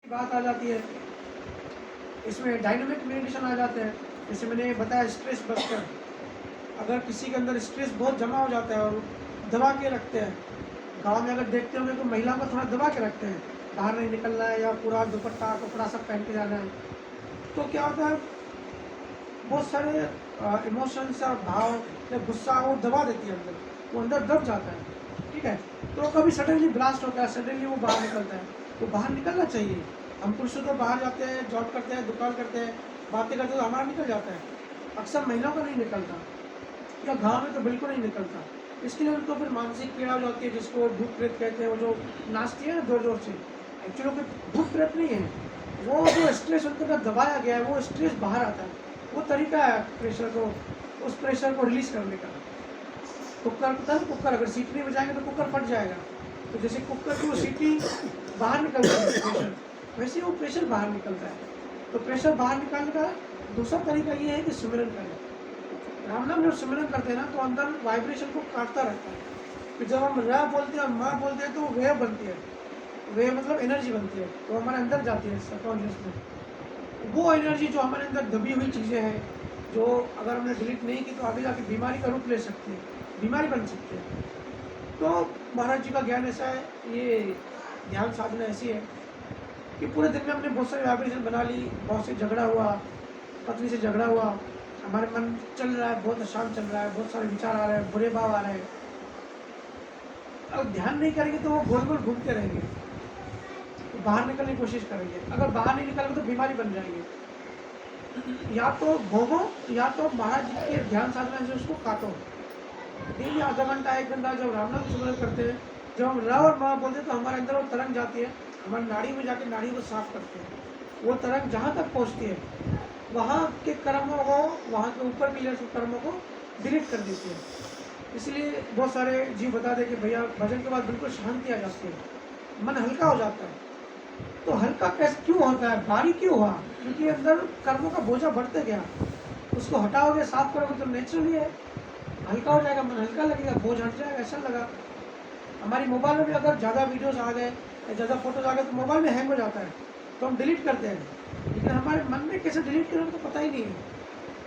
बात आ जाती है, इसमें डायनामिक मेडिटेशन आ जाते हैं। जैसे मैंने बताया स्ट्रेस बस्टर, अगर किसी के अंदर स्ट्रेस बहुत जमा हो जाता है और दबा के रखते हैं, गांव में अगर देखते होंगे तो महिलाओं को थोड़ा दबा के रखते हैं, बाहर नहीं निकलना है या पूरा दुपट्टा कपड़ा सब पहन के जाना है, तो क्या होता है बहुत सारे इमोशंस या भाव या गुस्सा वो दबा देती है अंदर, वो अंदर दब जाता है। ठीक है, तो कभी सडनली ब्लास्ट होता है, सडनली वो बाहर निकलता है, तो बाहर निकलना चाहिए। हम पुरुष तो बाहर जाते हैं, जॉब करते हैं, दुकान करते हैं, बातें करते हैं, तो हमारा निकल जाता है। अक्सर महिलाओं का नहीं निकलता, या गाँव में तो बिल्कुल नहीं निकलता। इसके लिए उनको फिर मानसिक पीड़ा हो जाती है, जिसको भूत प्रेत कहते हैं। वो जो नाचती है ना जोर जोर से, एक्चुअली वो भूत प्रेत नहीं है, वो जो स्ट्रेस उनके अंदर दबाया गया है वो स्ट्रेस बाहर आता है। वो तरीका है प्रेशर को, उस प्रेशर को रिलीज करने का। कुकर पता है, कुकर अगर सीटी नहीं बजाएंगे तो कुकर फट जाएगा। तो जैसे कुकर की वो सीटी बाहर निकलती है प्रेशर, वैसे वो प्रेशर बाहर निकलता है। तो प्रेशर बाहर निकालने का दूसरा तरीका ये है कि सिमरन करें। राम नाम जब सिमरन करते हैं ना, तो अंदर वाइब्रेशन को काटता रहता है। फिर जब हम र बोलते हैं और माँ बोलते हैं तो वेव बनती है, वेव मतलब एनर्जी बनती है, तो हमारे अंदर जाती है सबकॉन्शियस में। वो एनर्जी जो हमारे अंदर दबी हुई चीज़ें हैं, जो अगर हमने डिलीट नहीं की तो आगे जाके बीमारी का रूप ले सकती है, बीमारी बन सकती है। तो महाराज जी का ज्ञान ऐसा है, ये ध्यान साधना ऐसी है कि पूरे दिन में हमने बहुत सारी वाइब्रेशन बना ली, बहुत से झगड़ा हुआ, पत्नी से झगड़ा हुआ, हमारे मन चल रहा है, बहुत अशांत चल रहा है, बहुत सारे विचार आ रहे हैं, बुरे भाव आ रहे हैं। अगर ध्यान नहीं करेंगे तो वो गोल गोल घूमते रहेंगे, तो बाहर निकलने की कोशिश करेंगे। अगर बाहर नहीं निकलेंगे तो बीमारी बन जाएंगे। या तो भोगो, या तो महाराज जी के ध्यान साधना से उसको काटो। डेली आधा घंटा 1 घंटा जब राम नाम सुमरन करते हैं, जब हम र और माँ बोलते हैं तो हमारे अंदर वो तरंग जाती है, हमारी नाड़ी में जाके नाड़ी को साफ करते हैं। वो तरंग जहाँ तक पहुँचती है, वहाँ के कर्मों को, वहाँ के ऊपर के लेयर्स के कर्मों को डिलीट कर देती है। इसलिए बहुत सारे जीव बता दें कि भैया भजन के बाद बिल्कुल शांति आ जाती है, मन हल्का हो जाता है। तो हल्का कैसे क्यों होता है, भारी क्यों हुआ? क्योंकि अंदर कर्मों का बोझा बढ़ते गया। उसको हटाओगे, साफ करोगे तो नेचुरली है हल्का हो जाएगा, मन हल्का लगेगा, बोझ हट जाएगा, ऐसा लगा। हमारी मोबाइल में भी अगर ज़्यादा वीडियोस आ गए या ज़्यादा फोटोज आ गए तो मोबाइल में हैंग हो जाता है, तो हम डिलीट करते हैं। लेकिन हमारे मन में कैसे डिलीट करें तो पता ही नहीं है।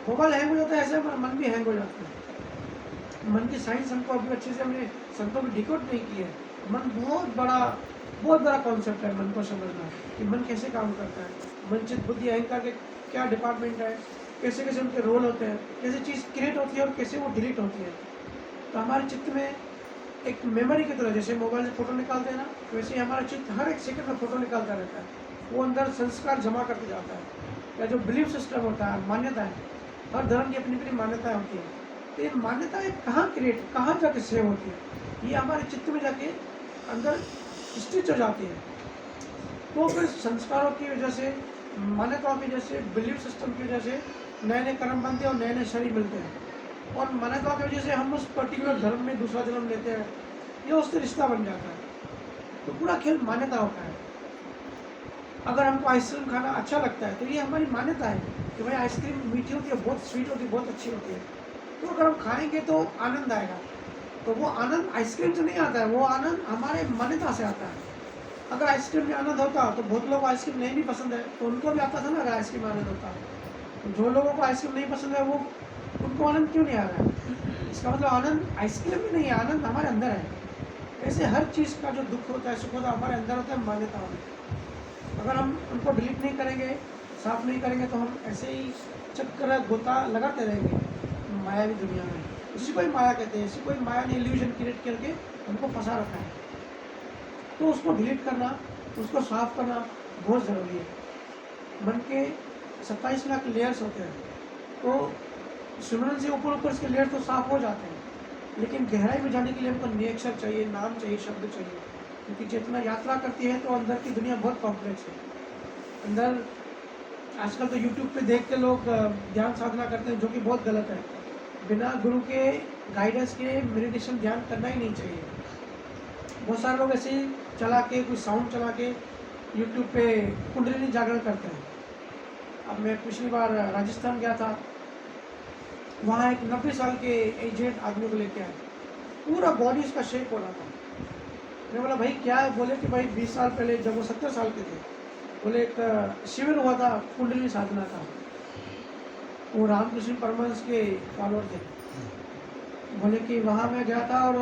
मोबाइल हैंग हो जाता है, ऐसे हमारा मन भी हैंग हो जाता है। मन की साइंस हमको अभी अच्छे से हमने संतों में डिकोड नहीं की है। मन बहुत बड़ा कॉन्सेप्ट है, मन को समझना कि मन कैसे काम करता है। मन, चित्त, बुद्धि, अहंकार के क्या डिपार्टमेंट है, कैसे कैसे उनके रोल होते हैं, कैसे चीज़ क्रिएट होती है और कैसे वो डिलीट होती है। तो हमारे चित्त में एक मेमोरी की तरह, जैसे मोबाइल से फ़ोटो निकालते हैं ना, वैसे ही हमारा चित्त हर एक सेकंड में फ़ोटो निकालता रहता है। वो अंदर संस्कार जमा करके जाता है, या जो बिलीफ सिस्टम होता है, मान्यता है, हर धर्म की अपनी अपनी मान्यताएँ होती है। तो ये मान्यताएँ कहाँ जाके सेव होती है, ये हमारे चित्त में जाके अंदर स्टिच हो जाती है। तो फिर संस्कारों की वजह से, मान्यताओं की वजह से, बिलीफ सिस्टम की वजह से नए नए कर्म बनते हैं और नए नए शरीर मिलते हैं। और मान्यताओं की वजह से हम उस पर्टिकुलर धर्म में दूसरा जन्म लेते हैं, ये उससे रिश्ता बन जाता है। तो पूरा खेल मान्यताओं का है। अगर हमको आइसक्रीम खाना अच्छा लगता है तो ये हमारी मान्यता है कि भाई आइसक्रीम मीठी होती है, बहुत स्वीट होती है, बहुत अच्छी होती है। तो अगर हम खाएंगे तो आनंद आएगा। तो वो आनंद आइसक्रीम से नहीं आता है, वो आनंद हमारे मान्यता से आता है। अगर आइसक्रीम में आनंद होता तो बहुत लोग आइसक्रीम नहीं भी पसंद है तो उनको भी आता था ना, अगर आइसक्रीम में आनंद होता। तो जो लोगों को आइसक्रीम नहीं पसंद है, वो उनको आनंद क्यों नहीं आ रहा है? इसका मतलब आनंद आइसक्रीम में नहीं है, आनंद हमारे अंदर है। ऐसे हर चीज़ का जो दुख होता है, सुख होता है, हमारे अंदर होता है मान्यताओं में। अगर हम उनको डिलीट नहीं करेंगे, साफ नहीं करेंगे, तो हम ऐसे ही चक्कर गोता लगाते रहेंगे मायावी दुनिया में। इसी को ही माया कहते हैं। इसी को ही माया ने इल्यूजन क्रिएट करके हमको फंसा रखा है। तो उसको डिलीट करना, उसको साफ करना बहुत ज़रूरी है। मन के 27 लाख लेयर्स होते हैं, तो सिमरन से ऊपर ऊपर इसके लेयर तो साफ हो जाते हैं, लेकिन गहराई में जाने के लिए हमको निरीक्षर चाहिए, नाम चाहिए, शब्द चाहिए। क्योंकि चेतना यात्रा करती है तो अंदर की दुनिया बहुत कॉम्प्लेक्स है। अंदर आजकल तो यूट्यूब पे देख के लोग ध्यान साधना करते हैं, जो कि बहुत गलत है। बिना गुरु के गाइडेंस के मेडिटेशन ध्यान करना ही नहीं चाहिए। बहुत सारे लोग ऐसे ही चला के, कोई साउंड चला के यूट्यूब पे कुंडलिनी जागरण करते हैं। अब मैं पिछली बार राजस्थान गया था, वहाँ एक 90 साल के एजेड आदमी को लेके आए, पूरा बॉडी उसका शेक हो रहा था। मैं बोला भाई क्या है? बोले कि भाई 20 साल पहले जब वो 70 साल के थे बोले एक शिविर हुआ था कुंडली साधना का, वो रामकृष्ण परमहंस के फॉलोअर थे। बोले कि वहाँ मैं गया था और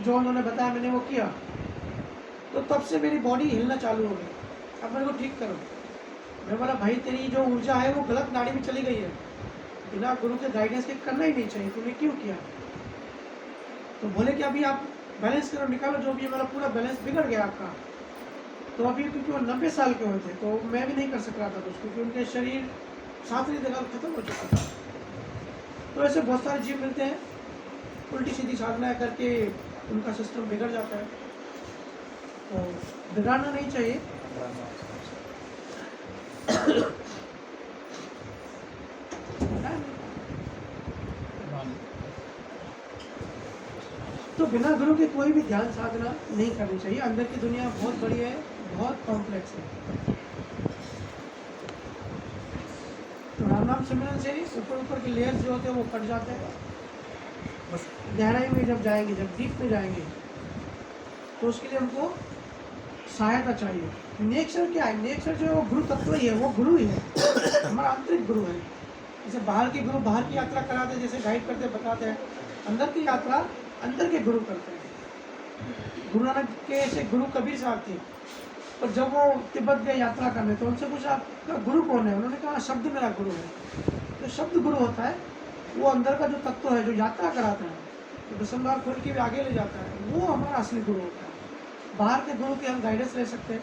जो उन्होंने बताया मैंने वो किया, तो तब से मेरी बॉडी हिलना चालू हो गई। अब मेरे को ठीक करो। मैं बोला भाई तेरी जो ऊर्जा है वो गलत नाड़ी में चली गई है, बिना गुरु के गाइडेंस के करना ही नहीं चाहिए, तूने क्यों किया? तो बोले कि अभी आप बैलेंस करो, निकालो जो भी है, मेरा पूरा बैलेंस बिगड़ गया आपका। तो अभी क्योंकि वो 90 साल के हुए थे तो मैं भी नहीं कर सक रहा था कुछ, क्योंकि उनके शरीर सातवीं जगह खत्म हो चुका था। तो ऐसे बहुत सारे जीव मिलते हैं, उल्टी सीधी साधना करके उनका सिस्टम बिगड़ जाता है, तो बिगाड़ना नहीं चाहिए। तो बिना गुरु के कोई भी ध्यान साधना नहीं करनी चाहिए। अंदर की दुनिया बहुत बड़ी है, बहुत कॉम्प्लेक्स है। तो राम नाम सिमरन से ऊपर ऊपर के लेयर्स जो होते हैं वो कट जाते हैं। बस गहराई में जब जाएंगे, जब डीप में जाएंगे, तो उसके लिए हमको सहायता चाहिए। नेचर क्या है? नेचर जो है वो गुरु तत्व ही है, वो गुरु ही है, हमारा आंतरिक गुरु है। जैसे बाहर के गुरु बाहर की यात्रा कराते हैं, जैसे गाइड करते बताते हैं, अंदर की यात्रा अंदर के गुरु करते हैं। गुरु नानक के ऐसे गुरु कबीर साहब थे, और जब वो तिब्बत गए यात्रा करने तो उनसे पूछा आपका गुरु कौन है? उन्होंने कहा शब्द मेरा गुरु है। तो शब्द गुरु होता है, वो अंदर का जो तत्व है, जो यात्रा कराता है, जो दसमद्वार खोल के भी आगे ले जाता है, वो हमारा असली गुरु होता है। बाहर के गुरु के हम गाइडेंस ले सकते हैं,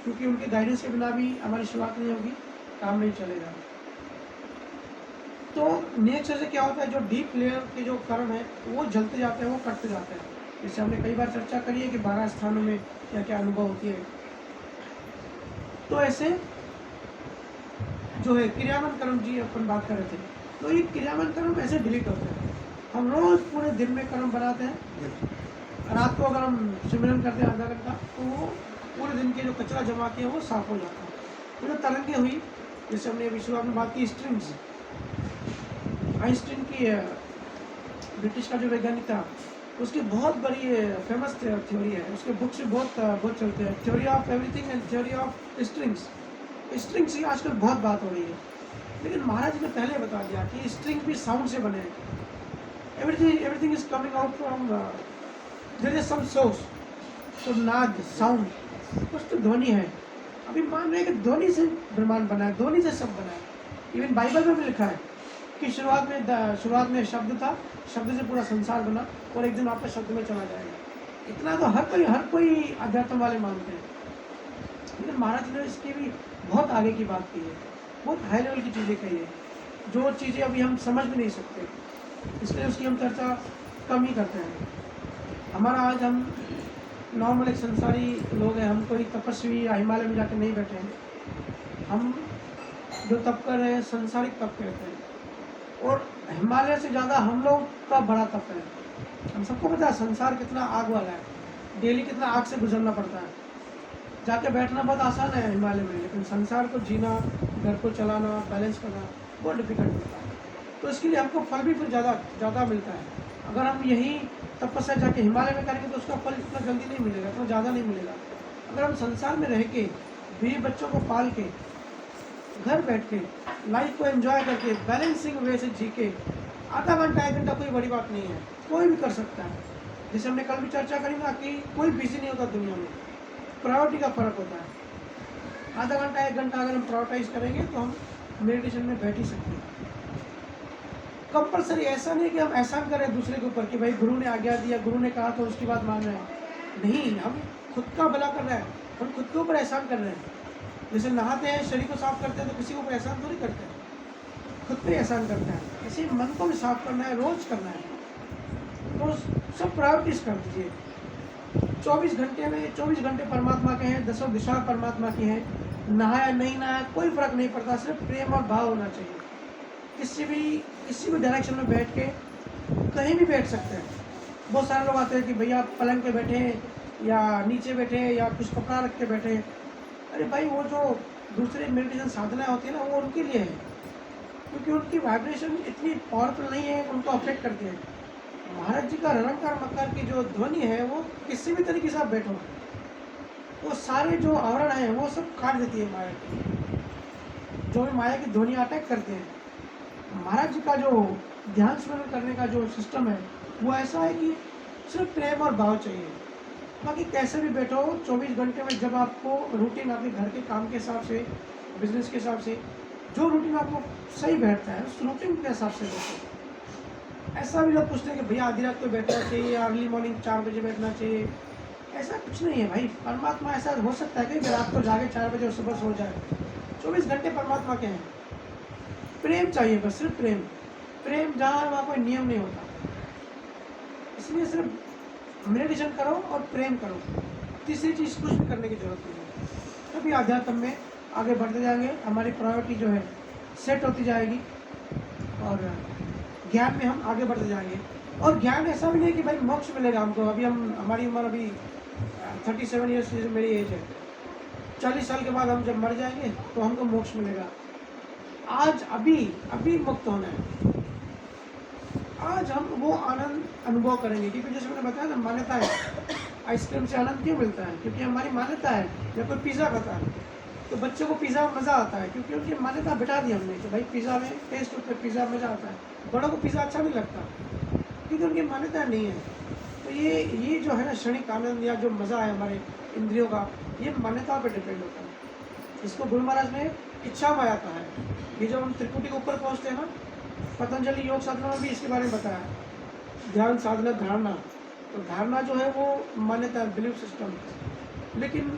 क्योंकि उनके गाइडेंस के बिना भी हमारी शुरुआत नहीं होगी, काम नहीं चलेगा। तो नेचर से क्या होता है, जो डीप लेयर के जो कर्म है वो जलते जाते हैं, वो कटते जाते हैं। जैसे हमने कई बार चर्चा करी है कि 12 स्थानों में क्या क्या अनुभव होती है। तो ऐसे जो है क्रियावन कर्म, जी अपन बात कर रहे थे, तो ये क्रियावन कर्म ऐसे डिलीट होते हैं। हम रोज पूरे दिन में कर्म बनाते हैं, रात को अगर हम सिमरन करते हैं आधा घंटा, तो वो पूरे दिन के जो कचरा जमा किया वो साफ हो जाता है। तो जो तरंगें हुई, जैसे हमने अभी शुरुआत में बात की स्ट्रिंग्स, आइंस्टीन की ब्रिटिश का जो वैज्ञानिक था, उसकी बहुत बड़ी फेमस थ्योरी है, उसके बुक्स भी बहुत चलते हैं, theory of everything and theory of strings. Strings की आजकल बहुत बात हो रही है, लेकिन महाराज ने पहले बता दिया कि स्ट्रिंग भी साउंड से बने हैं। Everything is coming out from there is some source. तो नाद, साउंड, कुछ तो ध्वनि है। अभी मान रहे हैं कि ध्वनि से ब्रह्मांड बना है, ध्वनि से सब बना है। इवन बाइबल में भी लिखा है कि शुरुआत में शब्द था, शब्द से पूरा संसार बना, और एक दिन वापस शब्द में चला जाएगा। इतना तो हर कोई अध्यात्म वाले मानते हैं, लेकिन महाराज ने इसकी भी बहुत आगे की बात की है, बहुत हाई लेवल की चीज़ें कही है, जो चीज़ें अभी हम समझ भी नहीं सकते, इसलिए उसकी हम चर्चा कम ही करते हैं। हमारा आज हम नॉर्मल एक संसारी लोग हैं, हम कोई तपस्वी या हिमालय में जाकर नहीं बैठे हैं। हम जो तप कर रहे हैं संसारिक तप कहते हैं, और हिमालय से ज़्यादा हम लोग का बड़ा तप है। हम सबको पता है संसार कितना आग वाला है, डेली कितना आग से गुजरना पड़ता है। जाके बैठना बहुत आसान है हिमालय में, लेकिन संसार को जीना, घर को चलाना, बैलेंस करना बहुत डिफिकल्ट होता है। तो इसके लिए हमको फल भी फिर ज़्यादा मिलता है। अगर हम यही तपस्या जाके हिमालय में करेंगे तो उसका फल इतना जल्दी नहीं मिलेगा, इतना ज़्यादा नहीं मिलेगा। अगर हम संसार में रह के, बीवी बच्चों को पाल के, घर बैठ के, लाइफ को एंजॉय करके, बैलेंसिंग वे से जी के, आधा घंटा 1 घंटा कोई बड़ी बात नहीं है, कोई भी कर सकता है। जैसे हमने कल भी चर्चा करी ना कि कोई बिजी नहीं होता दुनिया में, प्रायोरिटी का फ़र्क होता है। आधा घंटा 1 घंटा अगर हम प्रायोरिटाइज करेंगे तो हम मेडिटेशन में बैठ ही सकते हैं। कंपलसरी ऐसा नहीं कि हम एहसान करें दूसरे के ऊपर कि भाई गुरु ने आज्ञा दिया, गुरु ने कहा तो उसकी बात मान रहे हैं। नहीं, हम खुद का भला कर रहे हैं, हम खुद के ऊपर एहसान कर रहे हैं। जैसे नहाते हैं, शरीर को साफ करते हैं, तो किसी को ऊपर एहसान थोड़ी करते हैं, खुद पे एहसान करते हैं। ऐसे मन को भी साफ करना है, रोज करना है। तो सब प्रायोरिटीज कर दीजिए। 24 घंटे में 24 घंटे परमात्मा के हैं, 10 दिशा परमात्मा की हैं। नहाया नहीं नहाया कोई फर्क नहीं पड़ता, सिर्फ प्रेम और भाव होना चाहिए। किसी भी डायरेक्शन में बैठ के कहीं भी बैठ सकते हैं। बहुत सारे लोग आते हैं कि भैया पलंग पे बैठे हैं या नीचे बैठे हैं या कुछ कपड़ा रख के बैठे हैं। अरे भाई, वो जो दूसरे मेडिटेशन साधनाएं होती है ना, वो उनके लिए है, क्योंकि उनकी वाइब्रेशन इतनी पावरफुल नहीं है, उनको अफेक्ट करती है। महाराज जी का निरंकार मकार की जो ध्वनि है, वो किसी भी तरीके से आप बैठो, वो सारे जो आवरण हैं वो सब काट देती है माया की, जो भी माया की ध्वनि अटैक करते हैं। महाराज जी का जो ध्यान स्मरण करने का जो सिस्टम है वो ऐसा है कि सिर्फ प्रेम और भाव चाहिए। बाकी कैसे भी बैठो 24 घंटे में, जब आपको रूटीन आपके घर के काम के हिसाब से, बिजनेस के हिसाब से जो रूटीन आपको सही बैठता है उस रूटीन के हिसाब से बैठो। ऐसा भी लोग पूछते हैं कि भैया आधी रात को बैठना चाहिए या अर्ली मॉर्निंग 4 बजे बैठना चाहिए, ऐसा कुछ नहीं है भाई। परमात्मा ऐसा हो सकता है कि रात को जागे 4 बजे और सुबह सो जाए, 24 घंटे परमात्मा के हैं। प्रेम चाहिए बस, सिर्फ प्रेम। प्रेम जहाँ वहाँ कोई नियम नहीं होता, इसलिए सिर्फ मेडिटेशन करो और प्रेम करो, तीसरी चीज़ कुछ भी करने की जरूरत नहीं है। तभी आध्यात्म में आगे बढ़ते जाएंगे, हमारी प्रायोरिटी जो है सेट होती जाएगी और ज्ञान में हम आगे बढ़ते जाएंगे। और ज्ञान ऐसा भी नहीं कि भाई मोक्ष मिलेगा हमको। अभी हमारी उम्र अभी 37 ईयर्स मेरी एज है, 40 साल के बाद हम जब मर जाएंगे तो हमको मोक्ष मिलेगा। आज अभी मुक्त होना है, आज हम वो आनंद अनुभव करेंगे। क्योंकि जैसे मैंने बताया ना, मान्यता है आइसक्रीम से आनंद क्यों मिलता है, क्योंकि हमारी मान्यता है। जब कोई पिज़्ज़ा खाता है तो बच्चों को पिज़्ज़ा में मज़ा आता है, क्योंकि उनकी मान्यता बिठा दी हमने कि भाई पिज़्ज़ा में टेस्ट होता है, पिज़्ज़ा मज़ा आता है। बड़ों को पिज़्ज़ा अच्छा नहीं लगता क्योंकि उनकी मान्यता नहीं है। तो ये जो है ना क्षणिक आनंद या जो मज़ा है हमारे इंद्रियों का, ये मान्यताओं पर डिपेंड होता है। इसको गुरु महाराज ने इच्छा माया कहा है। ये जब हम त्रिकुटी के ऊपर पहुँचते हैं ना, पतंजलि योग साधना में भी इसके बारे में बताया, ध्यान साधना धारणा। तो धारणा जो है वो मान्यता है, बिलीफ सिस्टम, लेकिन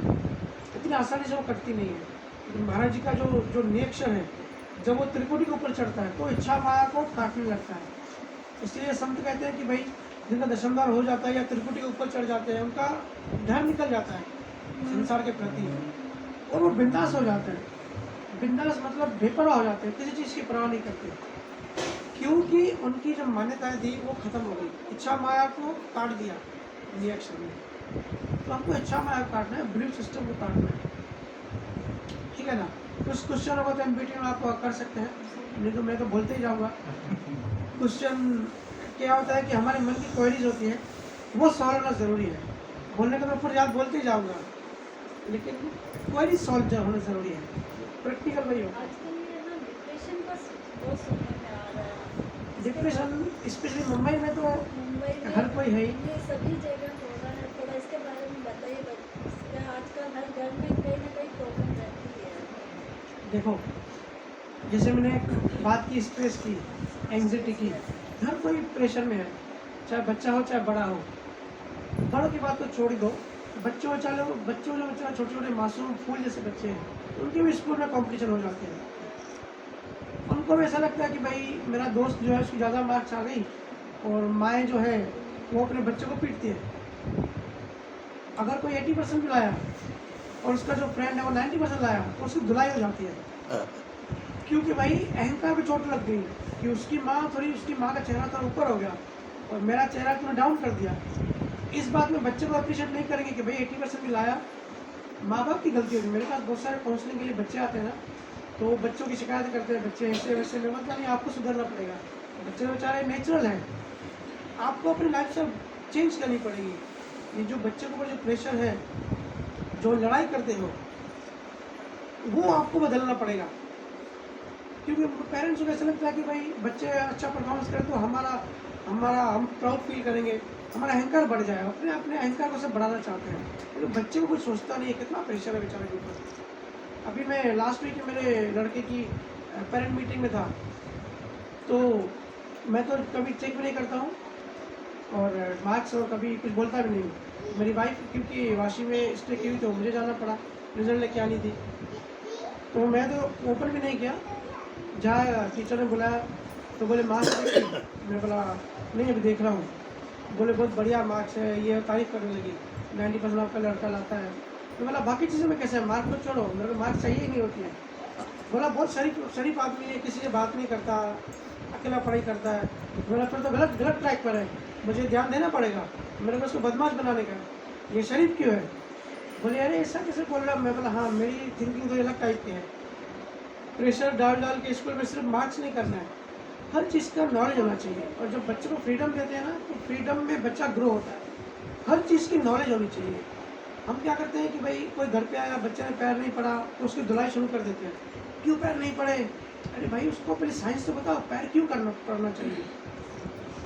इतनी आसानी से वो कटती नहीं है। लेकिन महाराज जी का जो निरीक्षण है, जब वो त्रिकुटी के ऊपर चढ़ता है तो इच्छा माया को काटने लगता है। इसलिए संत कहते हैं कि भाई जिनका दशमद्वार हो जाता है या त्रिकुटी के ऊपर चढ़ जाते हैं, उनका ध्यान निकल जाता है संसार के प्रति और वो बिंदास हो जाते हैं। बिंदास मतलब बेपरवाह हो जाते हैं, किसी चीज़ की परवाह नहीं करते, क्योंकि उनकी जो मान्यताएं थी वो खत्म हो गई। इच्छा माया को काट दिया रिएक्शन में। तो हमको इच्छा माया को काटना है, बिलीफ सिस्टम को काटना है, ठीक है ना। कुछ क्वेश्चन होगा तो एमपीटी में आप कर सकते हैं, नहीं तो मैं तो बोलते ही जाऊँगा। क्वेश्चन क्या होता है कि हमारे मन की क्वेरीज होती है, वो सॉल्व होना ज़रूरी है। बोलने का मैं पूरी रात बोलते ही जाऊँगा, लेकिन क्वेरीज सॉल्व होना ज़रूरी है, प्रैक्टिकल वही होगा। डिप्रेशन स्पेशली मुंबई में तो हर कोई है ही। ये सभी जगह हो रहा है, थोड़ा इसके बारे में बताइए। तो आजकल हर घर में कहीं ना कहीं प्रॉब्लम रहती है। देखो, जैसे मैंने बात की स्ट्रेस की, एंग्जाइटी की, हर कोई प्रेशर में है, चाहे बच्चा हो चाहे बड़ा हो। बड़ों की बात तो छोड़ ही दो, बच्चों जो छोटे छोटे मासूम फूल जैसे बच्चे हैं, उनके भी स्कूल में कॉम्पिटिशन हो जाते हैं। उनको भी ऐसा लगता है कि भाई मेरा दोस्त जो है उसकी ज़्यादा मार्क्स आ गई, और माएँ जो है वो अपने बच्चे को पीटती है। अगर कोई 80% भी लाया और उसका जो फ्रेंड है वो 90% लाया तो उसकी धुलाई हो जाती है, क्योंकि भाई अहंकार पे चोट लग गई कि उसकी माँ का चेहरा थोड़ा ऊपर हो गया और मेरा चेहरा तूने डाउन कर दिया। इस बात में बच्चे को अप्रिशिएट नहीं करेंगे कि भाई 80% भी लाया, माँ बाप की गलती होगी। मेरे पास बहुत सारे काउंसलिंग के लिए बच्चे आते हैं ना, तो बच्चों की शिकायत करते हैं, बच्चे ऐसे वैसे में, मतलब नहीं, आपको सुधरना पड़ेगा। बच्चे बेचारे नेचुरल हैं, आपको अपनी लाइफ से चेंज करनी पड़ेगी। ये जो बच्चे के ऊपर जो प्रेशर है, जो लड़ाई करते हो, वो आपको बदलना पड़ेगा। क्योंकि पेरेंट्स को ऐसा लगता है कि भाई बच्चे अच्छा परफॉर्मेंस करें तो हम प्राउड फील करेंगे, हमारा अहंकार बढ़ जाए, अपने अहंकार को सब बढ़ाना चाहते हैं। तो बच्चे को कुछ सोचता नहीं है, कितना प्रेशर है बेचारे के ऊपर। अभी मैं लास्ट वीक मेरे लड़के की पेरेंट मीटिंग में था, तो मैं तो कभी चेक भी नहीं करता हूँ और मार्क्स और कभी कुछ बोलता भी नहीं। मेरी वाइफ क्योंकि वाशी में स्टे की हुई तो मुझे जाना पड़ा, रिजल्ट लेके आनी थी, तो मैं तो ओपन भी नहीं किया। जहाँ टीचर ने बुलाया तो बोले मार्क्स देखिए, मैं बोला नहीं अभी देख रहा हूँ। बोले बहुत बढ़िया मार्क्स है, ये तारीफ़ करने लगी, 90% आपका लड़का लाता है। तो बोला बाकी चीज़ों में कैसे है, मार्क्स को छोड़ो, मेरे को मार्क्स चाहिए ही नहीं होती है। बोला बहुत शरीफ आदमी है, किसी से बात नहीं करता, अकेला पढ़ाई करता है। बोला फिर तो गलत ट्रैक पर है, मुझे ध्यान देना पड़ेगा, मेरे को उसको बदमाश बनाने का, ये शरीफ क्यों है। बोले अरे ऐसा कैसे बोल रहा। मैं बोला हाँ, मेरी थिंकिंग तो अलग टाइप की है। प्रेशर डाल के स्कूल में सिर्फ मार्क्स नहीं करना है, हर चीज़ का नॉलेज होना चाहिए। और जब बच्चे को फ्रीडम देते हैं ना, तो फ्रीडम में बच्चा ग्रो होता है। हर चीज़ की नॉलेज होनी चाहिए, हम क्या करते हैं कि भाई कोई घर पे आया, बच्चे ने पैर नहीं पड़ा तो उसकी धुलाई शुरू कर देते हैं। क्यों पैर नहीं पड़े? अरे भाई उसको पहले साइंस तो बताओ, पैर क्यों पड़ना चाहिए।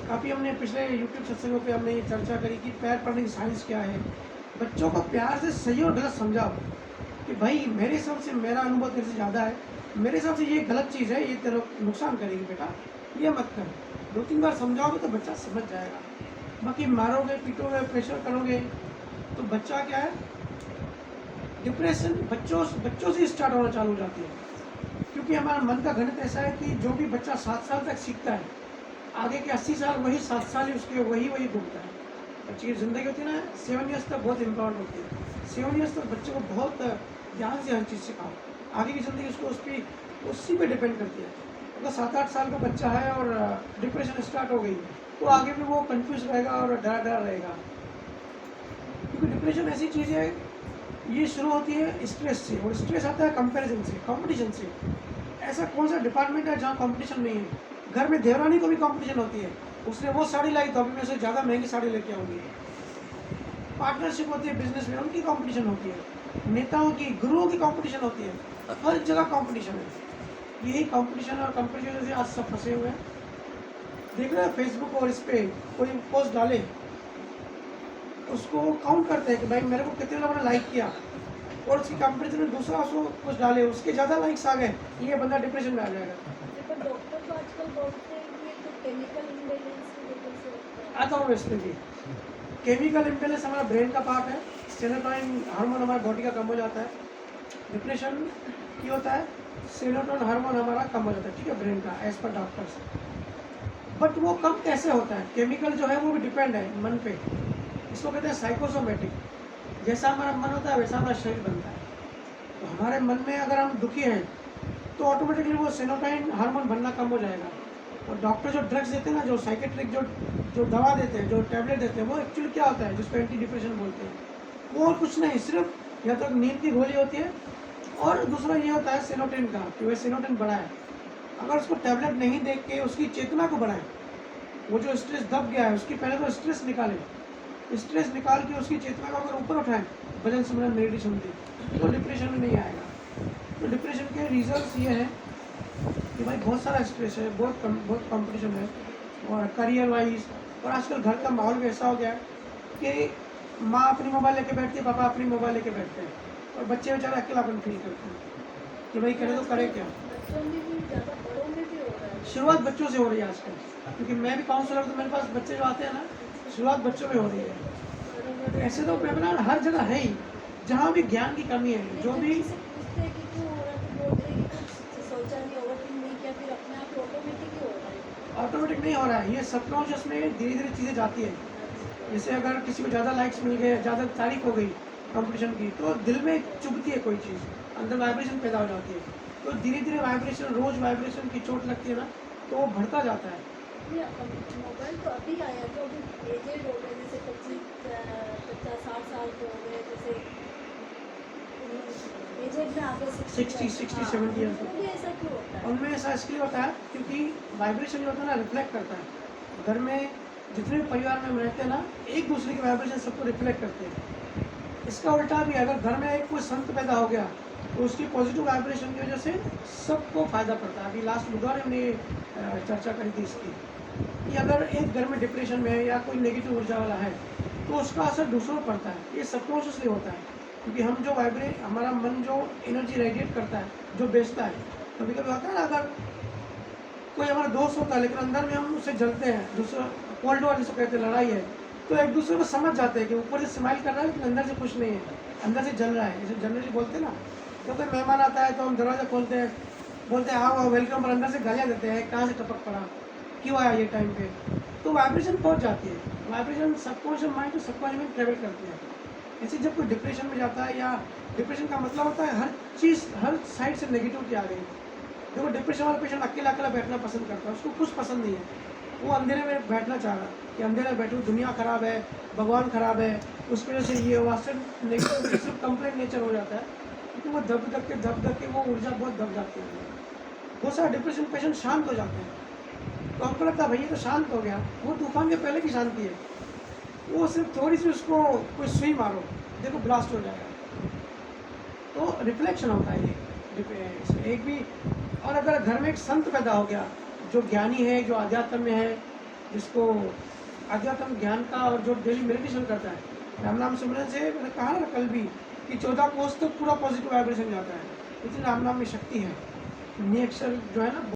काफ़ी हमने पिछले यूट्यूब सत्संगों पे हमने ये चर्चा करी कि पैर पड़ने की साइंस क्या है। बच्चों को प्यार से सही और गलत समझाओ कि भाई मेरे हिसाब से, मेरा अनुभव तेरे से ज़्यादा है, मेरे हिसाब से ये गलत चीज़ है, ये तेरा नुकसान करेगी बेटा, ये मत कर। 2-3 बार समझाओगे तो बच्चा समझ जाएगा। बाकी मारोगे, पीटोगे, प्रेशर करोगे तो बच्चा क्या है, डिप्रेशन बच्चों से स्टार्ट होना चालू हो जाती है। क्योंकि हमारा मन का गणित ऐसा है कि जो भी बच्चा 7 साल तक सीखता है, आगे के 80 साल वही 7 साल ही उसके वही घूमता है। बच्चे की ज़िंदगी होती है ना, 7 ईयर्स तक बहुत इम्पोर्टेंट होती है। 7 ईयर्स तक बच्चे को बहुत ध्यान से हर चीज़ सिखाओ, आगे की ज़िंदगी उसको उसी पे डिपेंड करती है। अगर 7-8 साल का बच्चा है और डिप्रेशन स्टार्ट हो गई तो आगे भी वो कंफ्यूज रहेगा और डरा रहेगा। क्योंकि डिप्रेशन ऐसी चीज़ है, ये शुरू होती है स्ट्रेस से, और स्ट्रेस आता है कंपैरिजन से, कंपटीशन से। ऐसा कौन सा डिपार्टमेंट है जहाँ कंपटीशन नहीं है? घर में देवरानी को भी कंपटीशन होती है, उसने वो साड़ी लाई तो अभी मैं उसे ज़्यादा महंगी साड़ी लेके आऊँगी। पार्टनरशिप होती है बिजनेस में, उनकी कंपटीशन होती है। नेताओं की, गुरुओं की कंपटीशन होती है, हर जगह कंपटीशन है। यही कंपटीशन और कंपटीशन से आज सब फंसे हुए हैं। देख रहे हैं फेसबुक और इस पर कोई पोस्ट डाले, उसको काउंट करते हैं कि भाई मेरे को कितने लोगों ने लाइक किया, और उसकी कंपटीशन में दूसरा उसको कुछ डाले, उसके ज़्यादा लाइक्स आ गए, ये बंदा डिप्रेशन में आ जाएगा। पर डॉक्टर तो आजकल बोलते हैं कि ये तो केमिकल इम्बैलेंस की वजह से होता है। आता हूँ इसमें भी, केमिकल इम्बैलेंस हमारा ब्रेन का पार्ट है। सेरोटोनिन हार्मोन हमारे बॉडी का कम हो जाता है। डिप्रेशन ये होता है, सेरोटोनिन हार्मोन हमारा कम हो जाता है, ठीक है, ब्रेन का, एज पर डॉक्टर्स। बट वो कम कैसे होता है? केमिकल जो है वो भी डिपेंड है मन पे। इसको कहते हैं साइकोसोमेटिक। जैसा हमारा मन होता है वैसा हमारा शरीर बनता है। तो हमारे मन में अगर हम दुखी हैं तो ऑटोमेटिकली वो सेरोटोनिन हार्मोन बनना कम हो जाएगा। और डॉक्टर जो ड्रग्स देते हैं ना, जो साइकेट्रिक जो दवा देते हैं, जो टैबलेट देते हैं, वो एक्चुअली क्या होता है, जिसको एंटी डिप्रेशन बोलते हैं, वो और कुछ नहीं, सिर्फ या तो नींद की गोली होती है, और दूसरा ये होता है सेरोटोनिन का, कि वह सेरोटोनिन बढ़ाए। अगर उसको टैबलेट नहीं दे के उसकी चेतना को बढ़ाए, वो जो स्ट्रेस दब गया है उसकी पहले तो स्ट्रेस निकालें, स्ट्रेस निकाल के उसकी चेतना को अगर ऊपर उठाएं, भजन सिमरन मेडिटेशन से, तो डिप्रेशन में नहीं आएगा। तो डिप्रेशन के रीजंस ये हैं कि भाई बहुत सारा स्ट्रेस है, बहुत कंपटीशन है, और करियर वाइज, और आजकल घर का माहौल भी ऐसा हो गया है कि माँ अपनी मोबाइल लेके बैठती है, पापा अपनी मोबाइल लेके बैठते हैं, और बच्चे बेचारे अकेलापन फील करते हैं कि भाई करे तो करे क्या। बच्चों में भी ज़्यादा, बड़ों में भी हो रहा है। शुरुआत बच्चों से हो रही है आजकल, क्योंकि मैं भी काउंसलर, तो मेरे पास बच्चे जो आते हैं ना, शुरुआत बच्चों में हो रही है। ऐसे तो वेबिनार हर जगह है ही, जहाँ भी ज्ञान की कमी है, जो भी पूछते हैं कि क्यों हो रहा है, तो बोलते हैं कि कुछ सोचा नहीं, ओवरथिंक नहीं किया, फिर अपने आप ऑटोमेटिक ही हो रहा है। ऑटोमेटिक नहीं हो रहा है, ये सबकॉन्शियस में धीरे धीरे चीज़ें जाती है। जैसे अगर किसी को ज़्यादा लाइक्स मिल गए, ज़्यादा तारीफ हो गई कंपटीशन की, तो दिल में चुभती है कोई चीज़, अंदर वाइब्रेशन पैदा हो जाती है। तो धीरे धीरे वाइब्रेशन, रोज़ वाइब्रेशन की चोट लगती है ना, तो वो बढ़ता जाता है। मोबाइल तो अभी आया, जो अभी एजेड हो गए, जैसे 50-60 साल के हो गए, जैसे एजेड में आगे 60-70 ईयर्स में भी ऐसा क्यों होता है? उनमें ऐसा इसलिए होता है क्योंकि वाइब्रेशन जो होता है ना, रिफ्लेक्ट करता है। घर में जितने भी परिवार में हम रहते हैं ना, एक दूसरे की वाइब्रेशन सबको रिफ्लेक्ट करते हैं। इसका उल्टा भी, अगर घर में एक कोई संत पैदा हो गया तो उसकी पॉजिटिव वाइब्रेशन की वजह से सबको फायदा पड़ता है। अभी लास्ट बुधवार हमने चर्चा करी थी इसकी, कि अगर एक घर में डिप्रेशन में है या कोई नेगेटिव ऊर्जा वाला है तो उसका असर दूसरों पर पड़ता है। ये सबकॉन्शियसली होता है, क्योंकि हम जो हमारा मन जो एनर्जी रेडिएट करता है, जो बेचता है, कभी कभी होता है ना, अगर कोई हमारा दोस्त होता है लेकिन अंदर में हम उससे जलते हैं, दूसरा कोल्ड वॉर जिसको कहते हैं, लड़ाई है, तो एक दूसरे को समझ जाते हैं कि ऊपर से स्माइल कर रहा है लेकिन अंदर से कुछ नहीं है, अंदर से जल रहा है। जैसे जनरली बोलते हैं ना, तो कोई मेहमान आता है तो हम दरवाज़ा खोलते हैं, बोलते हैं आओ वेलकम, पर अंदर से गालियाँ देते हैं, कहाँ से टपक पड़ा, क्यों आया ये टाइम पे। तो वाइब्रेशन पहुँच जाती है, vibration subconscious mind to subconscious में ट्रेवल करती है। ऐसे जब कोई डिप्रेशन में जाता है, या डिप्रेशन का मतलब होता है हर चीज़, हर साइड से नेगेटिविटी आ गई। देखो डिप्रेशन वाला पेशेंट अकेला अकेला बैठना पसंद करता है, उसको कुछ पसंद नहीं है, वो अंधेरे में बैठना चाह रहा है कि अंधेरे में बैठूँ, दुनिया ख़राब है, भगवान ख़राब है, उस वजह से ये वास्तव नेगेटिव सिर्फ कंप्लेंट नेचर हो जाता है, क्योंकि वो दब के वो ऊर्जा बहुत दब जाती है। बहुत सारा डिप्रेशन पेशेंट शांत हो जाते हैं, तो हमको लगता है भैया तो शांत हो गया, वो तूफान के पहले की शांति है। वो सिर्फ थोड़ी सी उसको कोई सुई मारो, देखो ब्लास्ट हो जाएगा। तो रिफ्लेक्शन होता है ये इसमें एक भी। और अगर घर में एक संत पैदा हो गया जो ज्ञानी है, जो अध्यात्म में है, जिसको अध्यात्म ज्ञान का, और जो डेली मेडिटेशन करता है, राम नाम सिमरन से मैंने कहा ना कल भी कि 14 कोस तो पूरा पॉजिटिव वाइब्रेशन जाता है। इतनी राम नाम में शक्ति है। नी अक्षर जो है ना